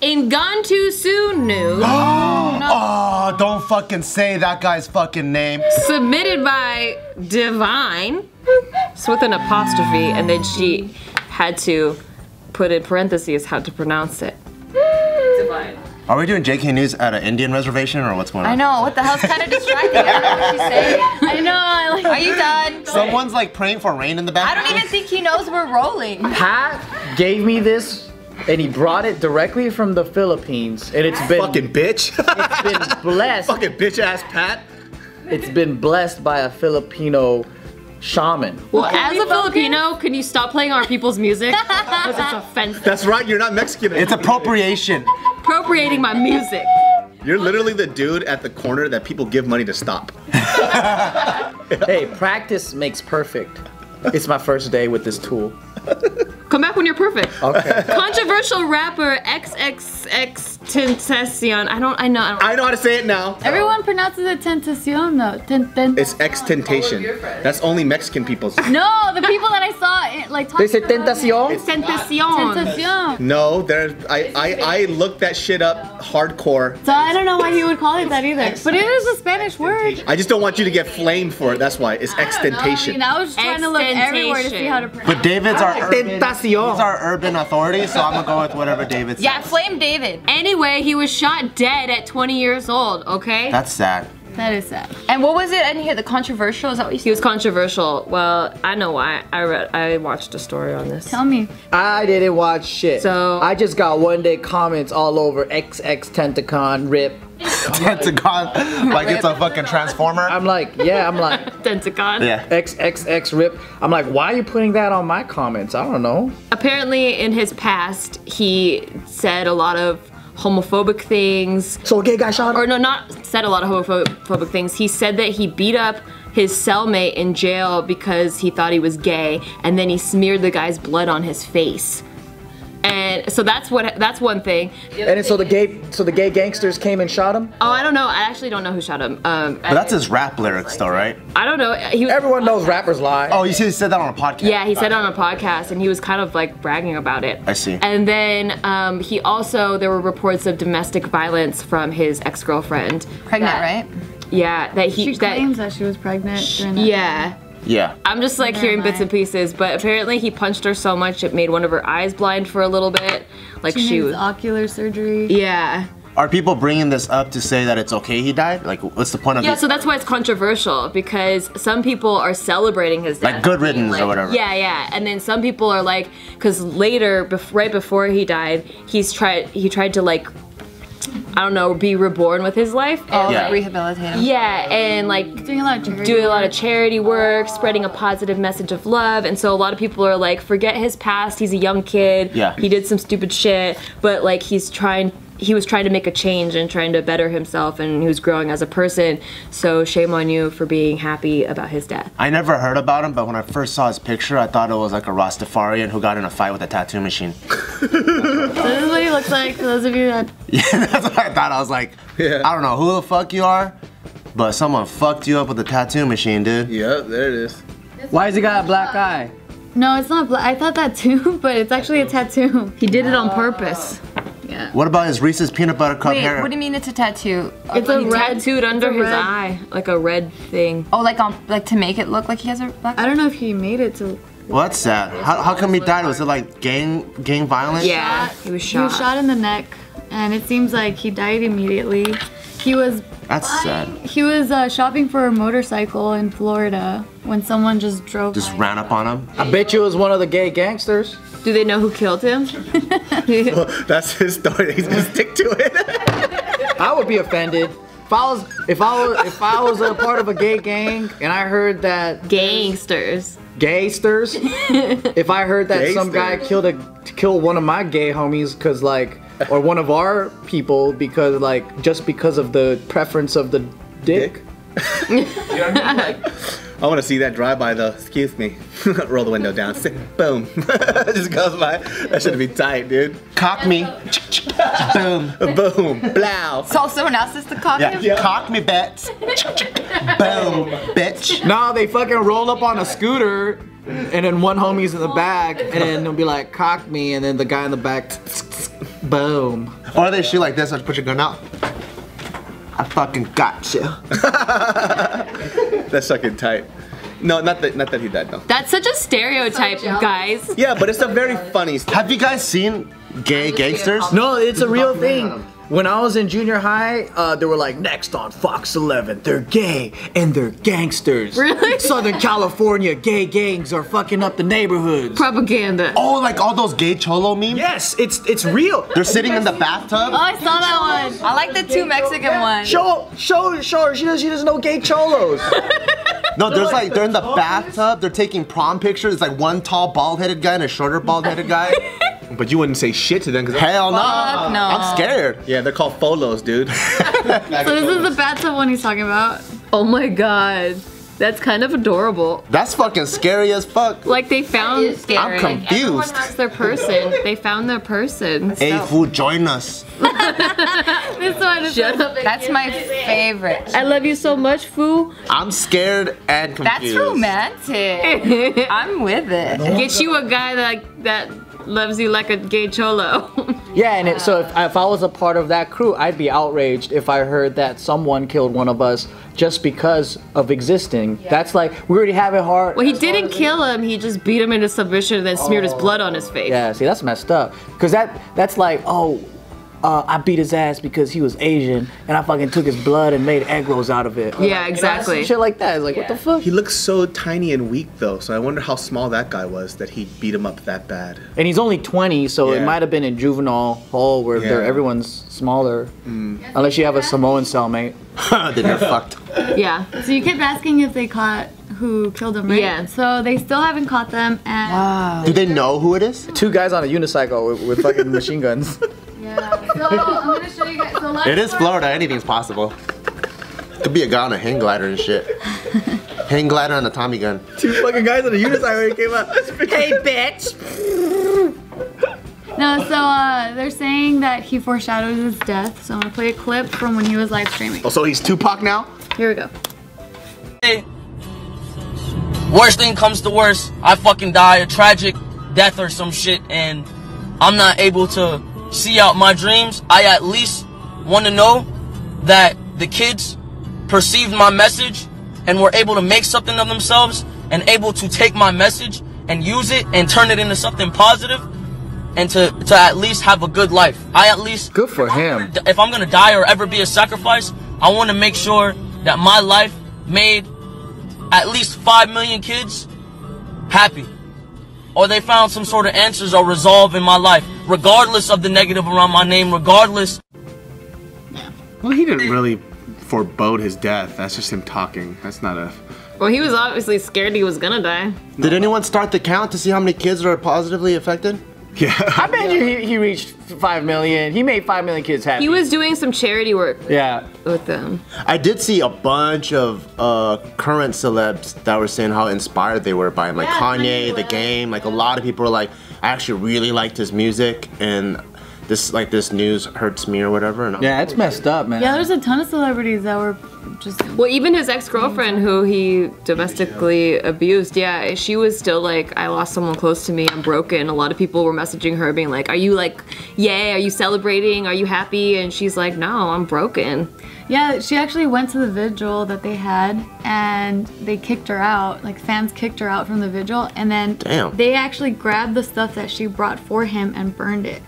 In Gone Too Soon news. Oh, don't fucking say that guy's fucking name. Submitted by Divine. It's with an apostrophe, and then she had to put in parentheses how to pronounce it. Divine. Are we doing JK News at an Indian reservation or what's going on? I know, what the hell's kind of distracting? I don't know what she's saying. I know, are you done? Someone's like praying for rain in the back. I don't even think he knows we're rolling. Pat gave me this, and he brought it directly from the Philippines, and it's been fucking bitch. It's been blessed. Fucking bitch ass Pat. It's been blessed by a Filipino shaman. Well, as a Filipino, can you stop playing our people's music? Because it's offensive. That's right, you're not Mexican. It's appropriation. Appropriating my music. You're literally the dude at the corner that people give money to stop. Hey, practice makes perfect. It's my first day with this tool. Come back when you're perfect. Okay. Controversial rapper XXXTentacion. I know how to say it now. Everyone pronounces it Tentacion though. It's Xxxtentation. That's only Mexican people's. No, the people that I saw like They talking say Tentacion? Tentacion. Tentacion. No, I looked that shit up hardcore. So I don't know why he would call it that either. But it is a Spanish word. I just don't want you to get flamed for it. That's why it's Xxxtentation. I was trying to look everywhere to see how to pronounce it. But David's our Tentacion. He's our urban authority, so I'm gonna go with whatever David says. Yeah, flame David. Anyway, he was shot dead at 20 years old, okay? That's sad. That is sad. And what was it? I didn't hear the controversial. Is that what you said? He was controversial. Well, I know why. I watched a story on this. Tell me. I didn't watch shit. So I just got one day comments all over XXXTentacion rip. Tentagon, like it's a fucking transformer. I'm like, yeah, I'm like, Tentagon. Yeah. XXX rip. I'm like, why are you putting that on my comments? I don't know. Apparently, in his past, he said a lot of homophobic things. So a gay guy shot him? Or no, not said a lot of homophobic things. He said that he beat up his cellmate in jail because he thought he was gay, and then he smeared the guy's blood on his face. And so that's one thing. And then so the gay gangsters came and shot him? Oh, I don't know. I actually don't know who shot him. But that's his rap lyrics though, right? I don't know. Everyone knows rappers lie. Oh, you said that on a podcast? Yeah, he said it on a podcast, and he was kind of like bragging about it. I see. And then there were reports of domestic violence from his ex-girlfriend. Pregnant, right? Yeah, She claims that she was pregnant during that Yeah. Yeah. I'm just like hearing bits and pieces, but apparently he punched her so much it made one of her eyes blind for a little bit. Like she was ocular surgery. Yeah. Are people bringing this up to say that it's okay he died? Like, what's the point of it? Yeah, so that's why it's controversial, because some people are celebrating his death. Like good riddance or whatever. Yeah, yeah, and then some people are like, because later, right before he died, he tried to like, I don't know, be reborn with his life. Oh, Yeah. like rehabilitate him. Yeah, and like Doing a lot of charity work, spreading a positive message of love, and so a lot of people are like, forget his past, he's a young kid, Yeah. he did some stupid shit, but like he was trying to make a change and trying to better himself, and he was growing as a person, so shame on you for being happy about his death. I never heard about him, but when I first saw his picture, I thought it was like a Rastafarian who got in a fight with a tattoo machine. So this is what he looks like, for those of you that... Yeah, that's what I thought. I was like, Yeah. I don't know who the fuck you are, but someone fucked you up with a tattoo machine, dude. Yep, there it is. Why has he got a black eye? No, it's not black. I thought that too, but it's actually a tattoo. He did it on purpose. Yeah. What about his Reese's peanut butter cup Wait, hair? what do you mean it's a tattoo? It's a he red- tattooed under his red- eye, like a red thing. Oh, like to make it look like he has a black. I don't know if he made it to... Well, that's sad. How come he died? Was it like gang violence? Yeah, he was shot. He was shot in the neck, and it seems like he died immediately. He was... That's sad. He was shopping for a motorcycle in Florida when someone just drove Just by. ran up on him. I bet you it was one of the gay gangsters. Do they know who killed him? That's his story. He's gonna stick to it. I would be offended. If I was a part of a gay gang and I heard that Gangsters. gaysters, if I heard that some guy killed one of my gay homies because like, or one of our people because like, just because of the preference of the dick. You know what I mean? Like, I want to see that drive by though. Excuse me. Roll the window down. Boom. Just goes by. That should be tight, dude. Cock me. Boom. Boom. Blow. So someone else is the cock him? Yeah. Cock me, bet. Boom, bitch. No, they fucking roll up on a scooter, and then one homie's in the back, and then they'll be like, cock me, and then the guy in the back. Boom. Or they shoot like this and put your gun out. I fucking got you. That's fucking tight. No, not that he died though. That's such a stereotype, guys. Yeah, but it's a very funny. Have you guys seen gay gangsters? No, it's a real thing. When I was in junior high, they were like, next on Fox 11, they're gay and they're gangsters. Really? Southern California gay gangs are fucking up the neighborhoods. Propaganda. Oh, like all those gay cholo memes? Yes, it's real. They're sitting in the bathtub. Oh, I saw that one. I like the 2 Mexican ones. Show her. She doesn't know gay cholos. No, there's like, they're in the bathtub, they're taking prom pictures. It's like one tall bald-headed guy and a shorter bald-headed guy. But you wouldn't say shit to them because Hell no. Fuck no. I'm scared. yeah, they're called folos, dude. So this is the bathtub one he's talking about. Oh my god. That's kind of adorable. That's fucking scary as fuck. Like they found. I'm Everyone confused. has their person. They found their person. Hey, fool, join us. This one is Shut up. That's my favorite. I love you so much, Foo. I'm scared and confused. That's romantic. I'm with it. Get you a guy that loves you like a gay cholo. Yeah, and so if I was a part of that crew, I'd be outraged if I heard that someone killed one of us just because of existing. Yeah. That's like, we already have it hard. Well, he didn't kill him. He just beat him into submission and then smeared his blood on his face. Yeah, see, that's messed up. Because that's like, I beat his ass because he was Asian, and I fucking took his blood and made egg rolls out of it. Yeah, exactly. You know, shit like that. It's like, what the fuck? He looks so tiny and weak though, so I wonder how small that guy was that he beat him up that bad. And he's only 20, so it Yeah. might have been in juvenile hall where everyone's smaller. Unless you have a Samoan cellmate. Then you're fucked. Yeah. So you kept asking if they caught who killed him, right? Yeah. So they still haven't caught them, and Do they know who it is? 2 guys on a unicycle with fucking machine guns. yeah. So I'm gonna show you guys. So It is Florida, anything's possible. Could be a guy on a hang glider and shit. Hang glider and a Tommy gun. 2 fucking guys on a unicycle came out. Hey, bitch! No, so they're saying that he foreshadowed his death. So I'm gonna play a clip from when he was live streaming. Oh, so he's Tupac now? Here we go. Worst thing comes to worst, I fucking die a tragic death or some shit and I'm not able to see out my dreams. I at least want to know that the kids perceived my message and were able to make something of themselves and able to take my message and use it and turn it into something positive and to at least have a good life. I at least, Good for him. if I'm gonna die or ever be a sacrifice, I want to make sure that my life made at least 5 million kids happy, or they found some sort of answers or resolve in my life, regardless of the negative around my name, regardless. Well, he didn't really forebode his death. That's just him talking. That's not a... Well, he was obviously scared he was gonna die. Did anyone start the count to see how many kids are positively affected? Yeah. I bet you he reached 5 million. He made 5 million kids happy. He was doing some charity work Yeah. with them. I did see a bunch of current celebs that were saying how inspired they were by him. Like Kanye, The Game, like a lot of people were like, I actually really liked his music and this news hurts me or whatever. And Yeah, it's messed up, man. Yeah, there's a ton of celebrities that were just. Well, even his ex-girlfriend who he domestically abused, yeah, she was still like, I lost someone close to me, I'm broken. A lot of people were messaging her being like, are you like, yay, are you celebrating, are you happy? And she's like, no, I'm broken. Yeah, she actually went to the vigil that they had, and they kicked her out. Like, fans kicked her out from the vigil, and then they actually grabbed the stuff that she brought for him and burned it.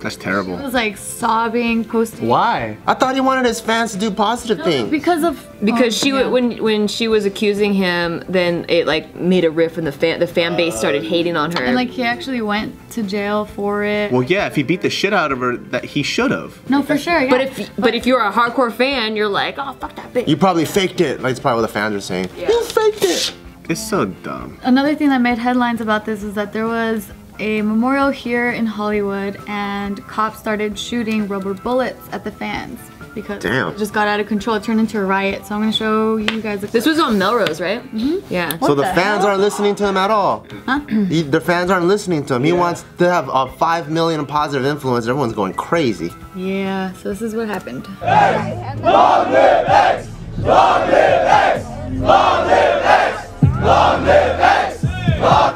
That's terrible. She was like sobbing, posting. Why? I thought he wanted his fans to do positive things. Because she when she was accusing him, then it like made a riff and the fan base started hating on her. And like he actually went to jail for it. Well, yeah, if he beat the shit out of her, that he should have. No, for sure. Yeah. But if you're a hardcore fan, you're like, oh fuck that bitch. You probably faked it. Like, it's probably what the fans are saying. Yeah. You faked it. It's so dumb. Another thing that made headlines about this is that there was a memorial here in Hollywood and cops started shooting rubber bullets at the fans because it just got out of control. It turned into a riot. So I'm going to show you guys. This was on Melrose, right? Mm-hmm. Yeah. So the fans aren't listening to him at all. Huh? The fans aren't listening to him. He wants to have a 5 million positive influence. Everyone's going crazy. Yeah, so this is what happened. Long live X! Long live X! Long live X! Long live X!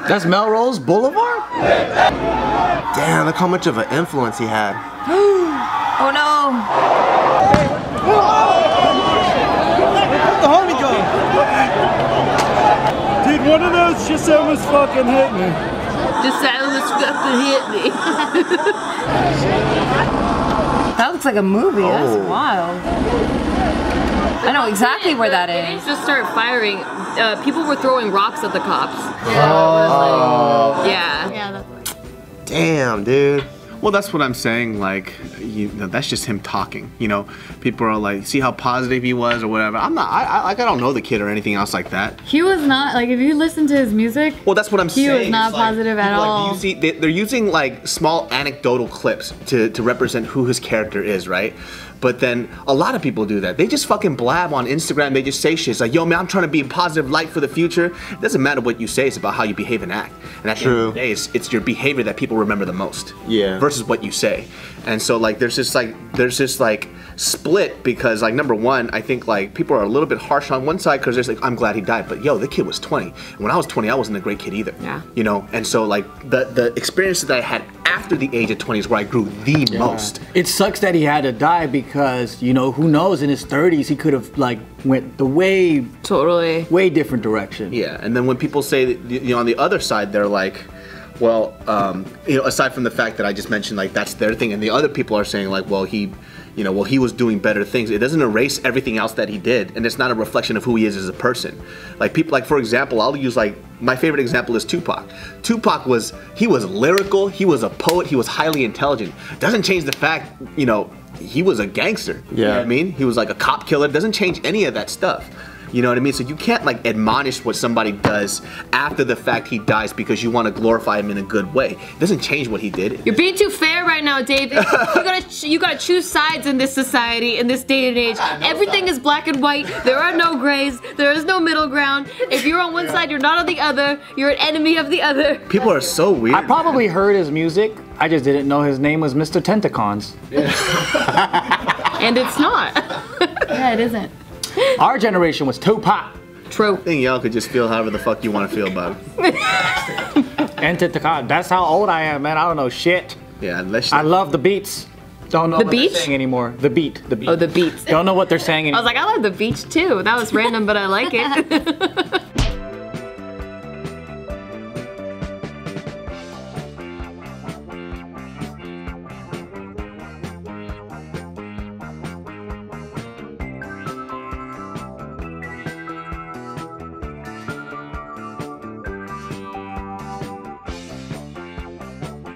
That's Melrose Boulevard? Damn, Damn, look how much of an influence he had. Oh no! Where'd the homie go? Dude, one of those just almost fucking hit me. Just almost fucking hit me. That looks like a movie. That's wild. I know exactly where that They is. didn't just start firing. People were throwing rocks at the cops. Yeah. Yeah, that's right. Damn, dude. Well, that's what I'm saying. Like, you know, that's just him talking. You know, people are like, see how positive he was or whatever. I'm not. I don't know the kid or anything else like that. He was not like if you listen to his music. Well, that's what I'm saying. He was not It's like, positive at people, all. Like, you see, they're using like small anecdotal clips to represent who his character is, right? But then a lot of people do that. They just fucking blab on Instagram. They just say shit. It's like, yo, man, I'm trying to be a positive light for the future. It doesn't matter what you say. It's about how you behave and act. And at the end of the day, it's your behavior that people remember the most. Yeah. Versus what you say. And so like there's this split because like number one, I think like people are a little bit harsh on one side because there's like, I'm glad he died. But yo, the kid was 20. When I was 20, I wasn't a great kid either. Yeah. You know, and so like the experiences that I had after the age of 20 is where I grew the most. It sucks that he had to die because, you know, who knows, in his 30s he could have like went the way different direction. Yeah, and then when people say that, you know, on the other side they're like, well, you know, aside from the fact that I just mentioned like that's their thing, and the other people are saying like, well, he was doing better things. It doesn't erase everything else that he did, and it's not a reflection of who he is as a person. Like people, like for example, I'll use like my favorite example is Tupac. Tupac was lyrical, he was a poet, he was highly intelligent. Doesn't change the fact, you know, he was a gangster. Yeah. You know what I mean? He was like a cop killer. Doesn't change any of that stuff. You know what I mean? So you can't like admonish what somebody does after the fact he dies because you want to glorify him in a good way. It doesn't change what he did. You're being too fair right now, David. You gotta choose sides in this society, in this day and age. Everything is black and white. There are no grays. There is no middle ground. If you're on one side, you're not on the other. You're an enemy of the other. People are so weird. I probably heard his music. I just didn't know his name was Mr. Tentacons. And it's not. Yeah, it isn't. Our generation was Tupac. True. I think y'all could just feel however the fuck you want to feel about it. And Tentacons. That's how old I am, man. I don't know shit. Yeah, unless I love the beats. Don't know The what beach? they're saying anymore. The beat. Oh, the beats. Don't know what they're saying I anymore. was like, I love the beach too. That was random, but I like it.